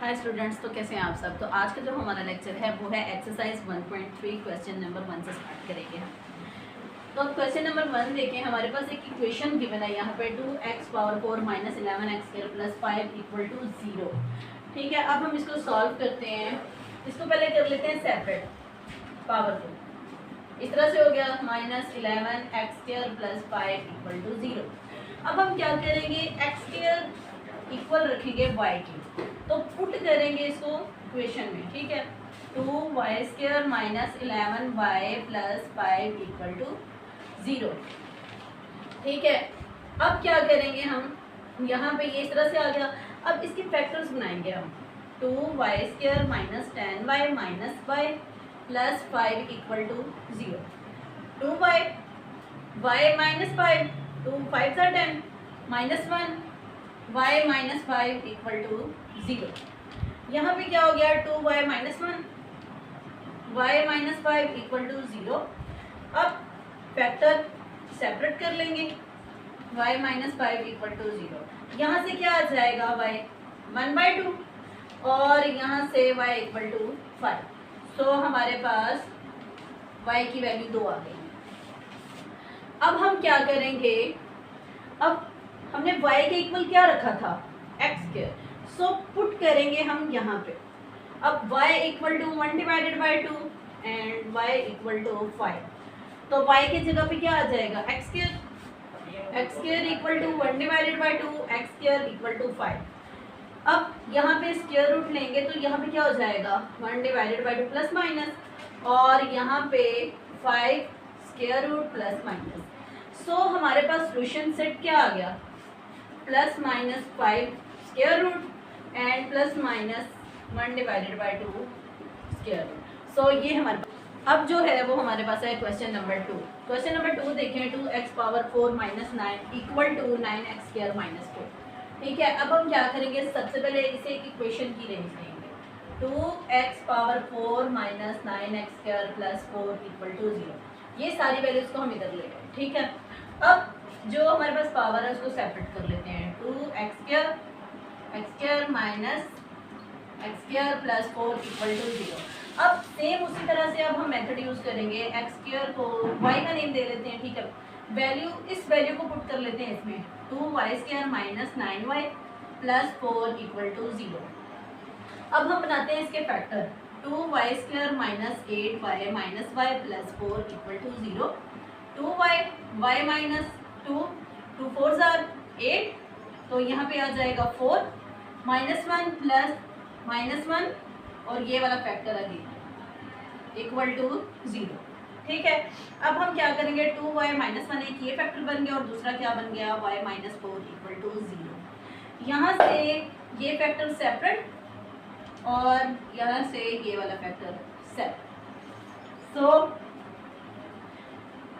Hi students, तो कैसे हैं आप सब। तो आज का जो हमारा लेक्चर है वो है एक्सरसाइज 1.3 क्वेश्चन नंबर 1 से स्टार्ट करेंगे हम। तो क्वेश्चन नंबर 1 देखें, हमारे पास एक इक्वेशन गिवन है यहाँ पे 2x power 4 minus 11x² plus 5 equal to 0। ठीक है, अब हम इसको सॉल्व करते हैं। इसको पहले कर लेते हैं सेपरेट पावर को। इस तरह से हो गया minus 11x² plus 5 equal to 0। अब हम क्या करेंगे, x² इक्वल रखेंगे y की, तो पुट करेंगे इसको इक्वेशन में। ठीक है, 2y² minus 11y plus 5 equal to 0। ठीक है, अब क्या करेंगे हम, यहाँ पे ये इस तरह से आ गया। अब इसके फैक्टर्स बनाएंगे हम। 2y² minus 10y minus y plus 5 equal to 0। 2y y minus 5, 2 5 10 minus 1 y minus 5 equal to 0। यहाँ पे क्या हो गया, 2y minus 1 y minus 5 equal to 0। अब फैक्टर सेपरेट कर लेंगे, y माइनस 5 इक्वल टू 0। यहाँ से क्या आ जाएगा, y 1/2 और यहाँ से y इक्वल टू 5। तो हमारे पास y की वैल्यू 2 आ गई। अब हम क्या करेंगे, अब हमने y के इक्वल क्या रखा था, x²। सो पुट करेंगे हम यहाँ पे। अब y equal to 1/2 and y equal to 5। तो y की जगह पे क्या आ जाएगा, x² equal to 1/2 x² equal to 5। अब यहाँ पे स्क्वायर रूट लेंगे तो यहाँ पे क्या हो जाएगा, 1/2 प्लस माइनस, और यहाँ पे 5 square root plus minus. So हमारे पास सॉल्यूशन सेट क्या आ गया, plus minus 5 square root and plus minus 1/2 square root. So ये हमारे अब जो है वो हमारे पास है क्वेश्चन नंबर 2। क्वेश्चन नंबर 2 देखें, 2x power 4 minus 9 equal to 9x² minus 4। ठीक है, अब हम क्या करेंगे, सबसे पहले इसे एक इक्वेशन की रेंज देंगे। 2x power 4 minus 9x² plus 4 equal to 0। ये सारी वैल्यूज को हम इधर ले गए। ठीक है, अब जो हमारे पास पावर है उसको सेपरेट कर लेते हैं। 2x² minus x² plus 4 equal to 0। अब सेम उसी तरह से अब हम मेथड यूज करेंगे, x² को y का नेम दे लेते हैं। ठीक है, वैल्यू इस वैल्यू को पुट कर लेते हैं इसमें, 2y² minus 9y plus 4 equal to 0। अब हम बनाते हैं इसके factor, 2y² minus 8y minus y plus 4 equal to 0। 2y y minus 2 2 4 8, तो यहाँ पे आ जाएगा 4 माइनस 1 प्लस माइनस 1 और ये वाला फैक्टर अगेन इक्वल टू 0। ठीक है, अब हम क्या करेंगे, 2y माइनस 1 एक ये फैक्टर बन गया और दूसरा क्या बन गया, y माइनस 4 इक्वल टू 0। यहाँ से ये फैक्टर सेपरेट और यहाँ से ये वाला फैक्टर सेपरेट। सो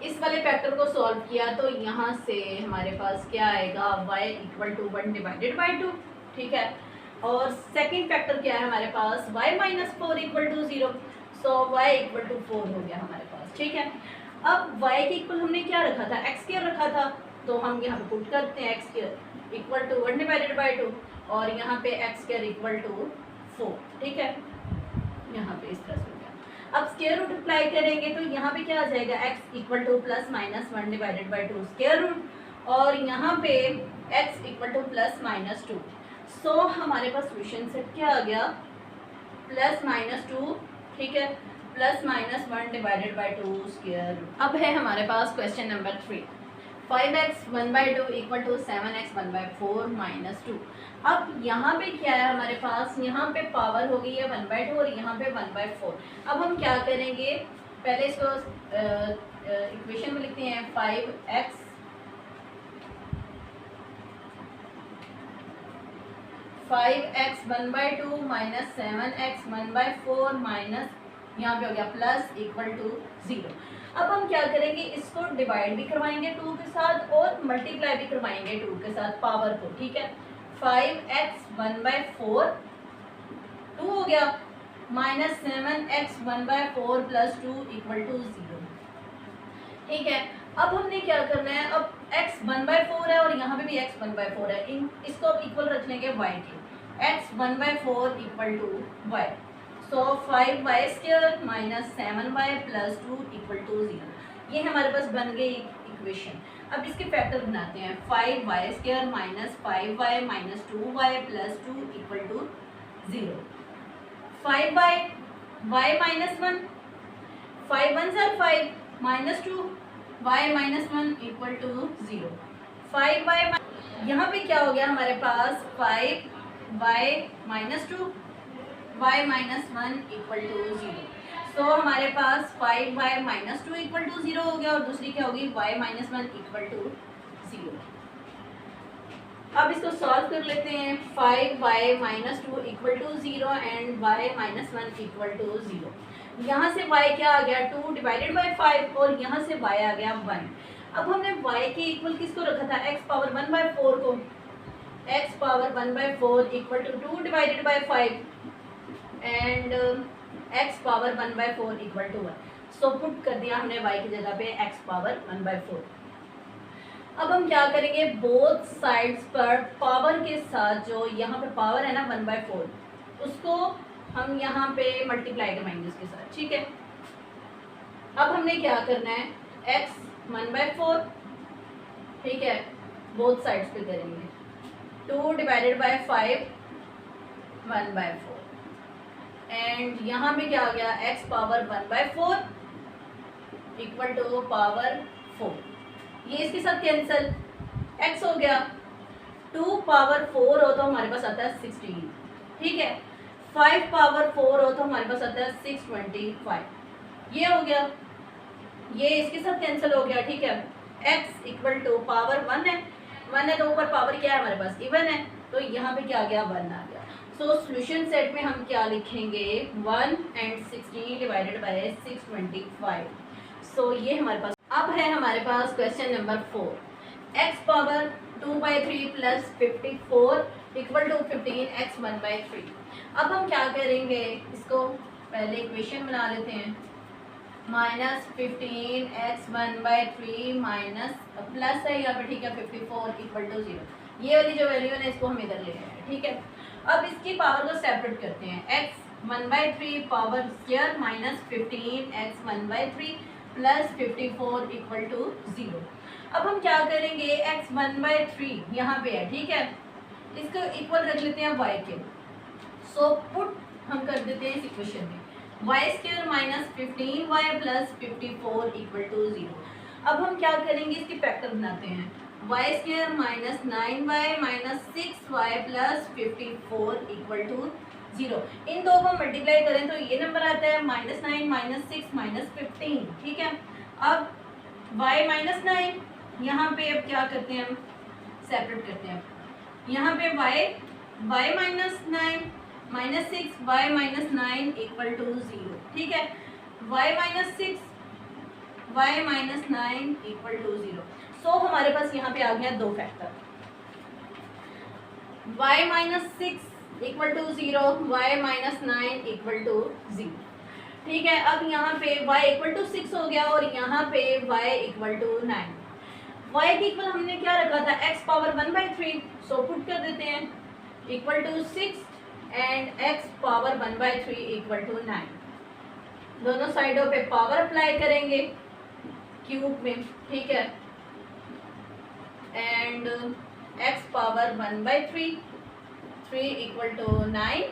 इस वाले फैक्टर को सॉल्व किया तो यहाँ से हमारे पास क्या आएगा, y इक्वल टू 1/2। ठीक है, और सेकंड फैक्टर क्या है हमारे पास, y minus 4 equal to 0। So y equal to 4 हो गया हमारे पास। ठीक है, अब y के इक्वल हमने क्या रखा था, x² रखा था, तो हम यहाँ पे पुट करते हैं x² इक्वल टू 1/2 और यहाँ पे x² इक्वल टू 4। ठीक है, यहाँ पे इस तरह से हो गया। अब स्क्वायर रूट अप्लाई करेंगे तो यहाँ पे क्या आ जाएगा, x equal to plus minus 1/2 square root और यहाँ पे x equal to plus minus 2। So हमारे पास सॉल्यूशन सेट क्या आ गया, प्लस माइनस 2। ठीक है, प्लस माइनस 1/2 स्क्वायर रूट। अब है हमारे पास question number 3, 5x 1/2 equal to 7x 1/4 minus 2। अब यहाँ पे क्या है हमारे पास, यहाँ पे पावर हो गई है 1/2 और यहाँ पे 1/4। अब हम क्या करेंगे, पहले इसको इक्वेशन में लिखते हैं, 5x 1/2 माइनस 7x 1/4 माइनस यहाँ पे हो गया प्लस इक्वल टू 0। अब हम क्या करेंगे, इसको डिवाइड भी करवाएंगे 2 के साथ और मल्टीप्लाई भी करवाएंगे 2 के साथ पावर को। ठीक है, 5x 1/4 2 हो गया minus 7x 1/4 plus 2 equal to 0। ठीक है, अब हमने क्या करना है, अब x 1/4 है और यहाँ पे भी x 1/4 है, इसको अब इक्वल रख लेंगे y के। X 1/4 equal to y. So 5y² minus 7y plus 2 equal to 0। ये हमारे पास बन गई इक्वेशन। अब इसके फैक्टर बनाते हैं। 5y² minus 5y minus 2y plus 2 equal to 0। 5y y minus 1, 5 1 ज़ा 5 minus 2 y minus 1 equal to 0। 5y यहाँ पे क्या हो गया हमारे पास 5y minus 2 y minus 1 equal to 0। So हमारे पास 5y माइनस 2 इक्वल टू 0 हो गया और दूसरी क्या होगी y माइनस 1 इक्वल टू 0। अब इसको सॉल्व कर लेते हैं। 5y minus 2 equal to 0 and y minus 1 equal to 0। यहाँ से y क्या आ गया 2 डिवाइडेड बाई 5 और यहाँ से y आ गया 1। अब हमने y के इक्वल किसको रखा था x पावर 1/4 को। x power 1/4 equal to 2 divided by 5 and x power 1/4 equal to 1। So put कर दिया हमने y की जगह पे x पावर 1/4। अब हम क्या करेंगे बोथ साइड्स पर पावर के साथ जो यहाँ पे पावर है ना 1/4 उसको हम यहाँ पे मल्टीप्लाई करवाएंगे उसके साथ। ठीक है, अब हमने क्या करना है x 1/4, ठीक है, बोथ साइड्स पे करेंगे 2 डिवाइडेड बाई 5 1/4 एंड यहाँ पे क्या आ गया x power 1/4 equal to power 4। ये इसके साथ कैंसिल, x हो गया 2 पावर 4 हो तो हमारे पास आता है 16। ठीक है, 5 पावर 4 हो तो हमारे पास आता है 625। ये हो गया, ये इसके साथ कैंसिल हो गया। ठीक है, x इक्वल टू पावर 1 है तो ऊपर पावर क्या है हमारे पास इवन है तो यहाँ पे क्या आ गया 1 आ गया। सो सॉल्यूशन सेट में हम क्या लिखेंगे 1 एंड 16 डिवाइडेड बाय 625। सो ये हमारे पास अब है हमारे पास question number 4। x power 2/3 plus 54 equal to 15x 1/3। अब हम क्या करेंगे इसको पहले इक्वेशन बना लेते हैं। माइनस 15x 1/3 माइनस प्लस है यहाँ पे, ठीक है, 54 इक्वल टू 0। ये वाली जो वैल्यू है ना इसको हम इधर ले आए। ठीक है, अब इसकी पावर को सेपरेट करते हैं। x 1/3 power square minus 15x 1/3 plus 54 equal to 0। अब हम क्या करेंगे x 1/3 यहाँ पे है, ठीक है, इसको इक्वल रख लेते हैं y के। सो पुट हम कर देते हैं इस इक्वेशन में y² minus 15y plus 54 equal to 0। अब हम क्या करेंगे इसके फैक्टर बनाते हैं। y² minus 9y minus 6y plus 54 equal to 0। इन दो को मल्टीप्लाई करें तो ये नंबर आता है -9 माइनस 6 माइनस 15। ठीक है, अब y माइनस 9 यहाँ पे अब क्या करते हैं हम सेपरेट करते हैं। यहाँ पे y minus 9 minus 6 y minus 9 equal to 0। ठीक है, y minus 6 y minus 9 equal to 0। So हमारे पास यहाँ पे आ गया दो factor y minus 6 equal to 0 y minus 9 equal to 0। ठीक है, अब यहाँ पे y इक्वल टू 6 हो गया और यहाँ पे y इक्वल टू 9। y की इक्वल हमने क्या रखा था x पावर 1/3। सो पुट कर देते हैं equal to 6 and x power 1/3 equal to 9। दोनों साइडों पे पावर अप्लाई करेंगे क्यूब में। ठीक है, and x power 1/3 3 equal to 9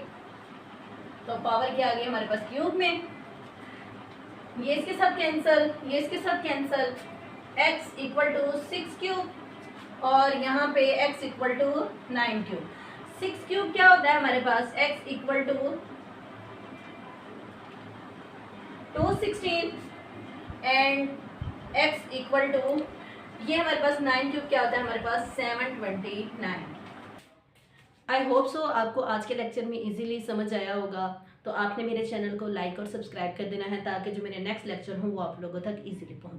तो पावर क्या आ गई हमारे पास क्यूब में। ये इसके साथ कैंसल, ये इसके साथ cancel, x equal to 6 cube और यहाँ पे x equal to 9 cube. 6 cube क्या होता है हमारे पास x equal to 216 and x equal to ये हमारे पास 9 क्यूब क्या होता है हमारे पास 729। आई होप सो आपको आज के लेक्चर में इजीली समझ आया होगा। तो आपने मेरे चैनल को लाइक और सब्सक्राइब कर देना है ताकि जो मेरे नेक्स्ट लेक्चर हो वो आप लोगों तक इजीली पहुंचे।